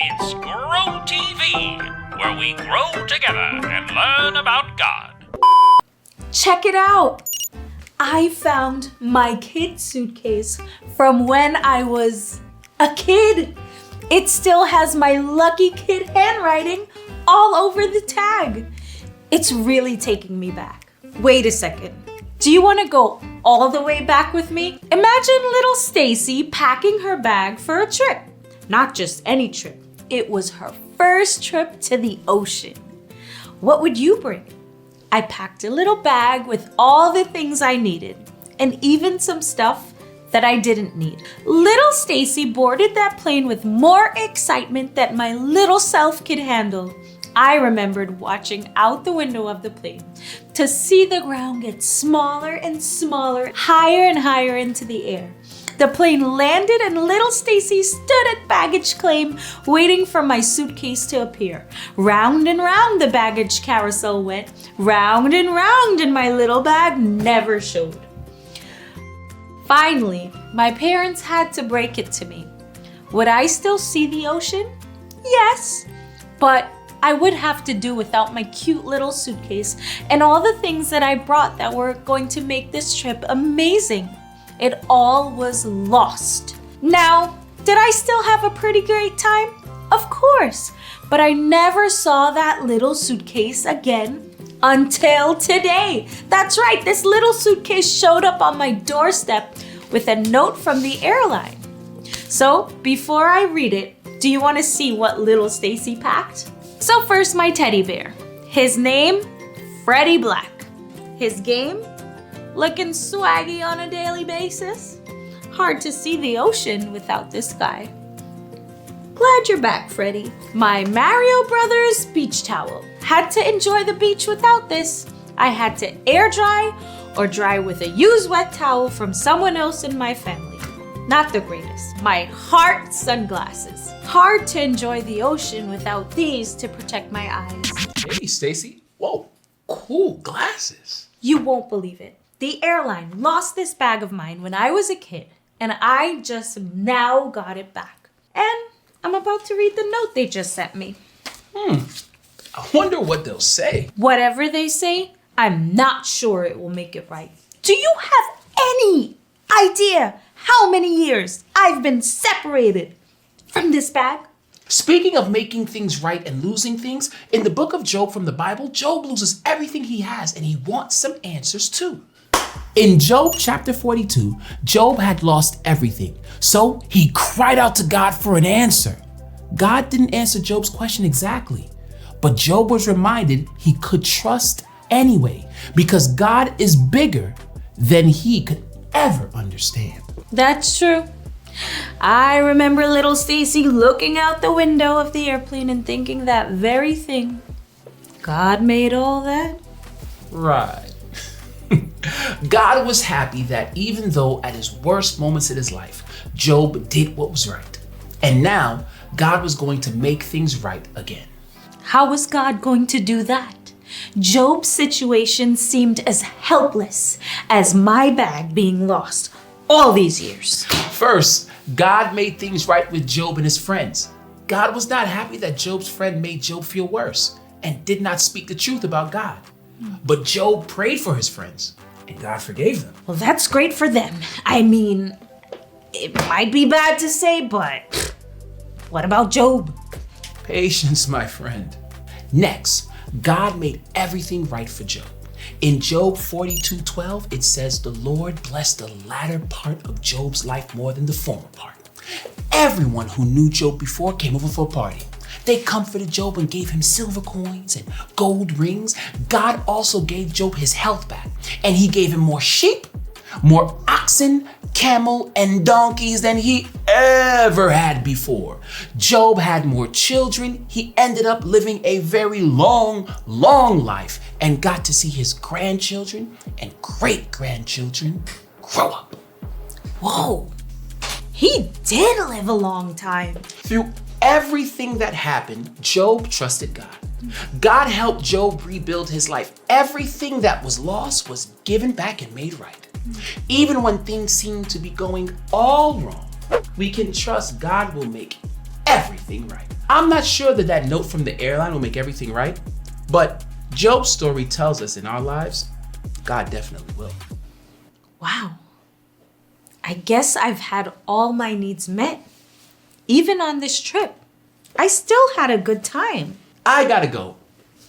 It's Grow TV, where we grow together and learn about God. Check it out! I found my kid suitcase from when I was a kid. It still has my lucky kid handwriting all over the tag. It's really taking me back. Wait a second. Do you want to go all the way back with me? Imagine little Stacy packing her bag for a trip. Not just any trip. It was her first trip to the ocean. What would you bring? I packed a little bag with all the things I needed, and even some stuff that I didn't need. Little Stacy boarded that plane with more excitement than my little self could handle. I remembered watching out the window of the plane to see the ground get smaller and smaller, higher and higher into the air. The plane landed and little Stacy stood at baggage claim, waiting for my suitcase to appear. Round and round the baggage carousel went, round and my little bag never showed. Finally, my parents had to break it to me. Would I still see the ocean? Yes, but I would have to do without my cute little suitcase and all the things that I brought that were going to make this trip amazing. It all was lost. Now, did I still have a pretty great time? Of course, but I never saw that little suitcase again until today. That's right, this little suitcase showed up on my doorstep with a note from the airline. So, before I read it, do you want to see what little Stacy packed? So first, my teddy bear. His name, Freddie Black. His game, looking swaggy on a daily basis. Hard to see the ocean without this guy. Glad you're back, Freddie. My Mario Brothers beach towel. Had to enjoy the beach without this. I had to air dry or dry with a used wet towel from someone else in my family. Not the greatest. My heart sunglasses. Hard to enjoy the ocean without these to protect my eyes. Hey, Stacy. Whoa, cool glasses. You won't believe it. The airline lost this bag of mine when I was a kid, and I just now got it back. And I'm about to read the note they just sent me. I wonder what they'll say. Whatever they say, I'm not sure it will make it right. Do you have any idea how many years I've been separated from this bag? Speaking of making things right and losing things, in the book of Job from the Bible, Job loses everything he has and he wants some answers too. In Job chapter 42, Job had lost everything, so he cried out to God for an answer. God didn't answer Job's question exactly, but Job was reminded he could trust anyway because God is bigger than he could ever understand. That's true. I remember little Stacy looking out the window of the airplane and thinking that very thing. God made all that? Right. God was happy that even though at his worst moments in his life, Job did what was right. And now God was going to make things right again. How was God going to do that? Job's situation seemed as helpless as my bag being lost all these years. First, God made things right with Job and his friends. God was not happy that Job's friend made Job feel worse and did not speak the truth about God. But Job prayed for his friends and God forgave them. Well, that's great for them. I mean, it might be bad to say, but what about Job? Patience, my friend. Next, God made everything right for Job. In Job 42:12, it says, "The Lord blessed the latter part of Job's life more than the former part." Everyone who knew Job before came over for a party. They comforted Job and gave him silver coins and gold rings. God also gave Job his health back, and he gave him more sheep, more oxen, camel, and donkeys than he ever had before. Job had more children. He ended up living a very long life and got to see his grandchildren and great-grandchildren grow up. Whoa, he did live a long time. Through everything that happened, Job trusted God. God helped Job rebuild his life. Everything that was lost was given back and made right. Even when things seem to be going all wrong, we can trust God will make everything right. I'm not sure that that note from the airline will make everything right, but Job's story tells us in our lives, God definitely will. Wow. I guess I've had all my needs met. Even on this trip, I still had a good time. I gotta go,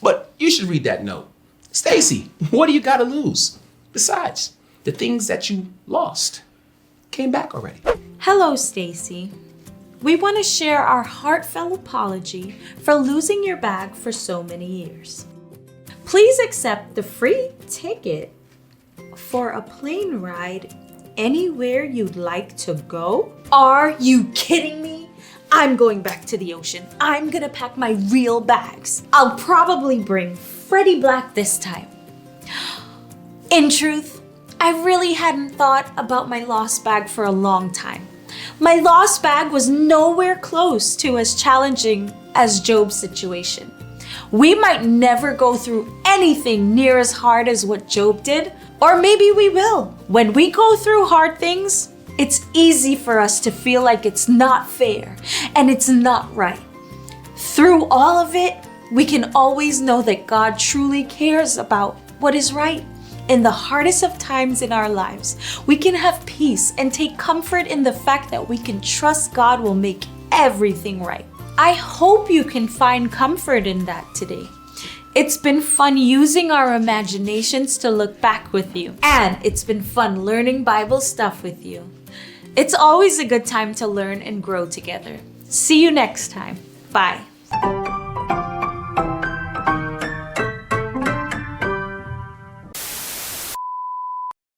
but you should read that note. Stacy, what do you gotta lose? Besides, the things that you lost came back already. Hello, Stacy. We want to share our heartfelt apology for losing your bag for so many years. Please accept the free ticket for a plane ride anywhere you'd like to go. Are you kidding me? I'm going back to the ocean. I'm gonna pack my real bags. I'll probably bring Freddie Black this time. In truth, I really hadn't thought about my lost bag for a long time. My lost bag was nowhere close to as challenging as Job's situation. We might never go through anything near as hard as what Job did, or maybe we will. When we go through hard things, it's easy for us to feel like it's not fair and it's not right. Through all of it, we can always know that God truly cares about what is right. In the hardest of times in our lives, we can have peace and take comfort in the fact that we can trust God will make everything right. I hope you can find comfort in that today. It's been fun using our imaginations to look back with you, and it's been fun learning Bible stuff with you. It's always a good time to learn and grow together. See you next time. Bye.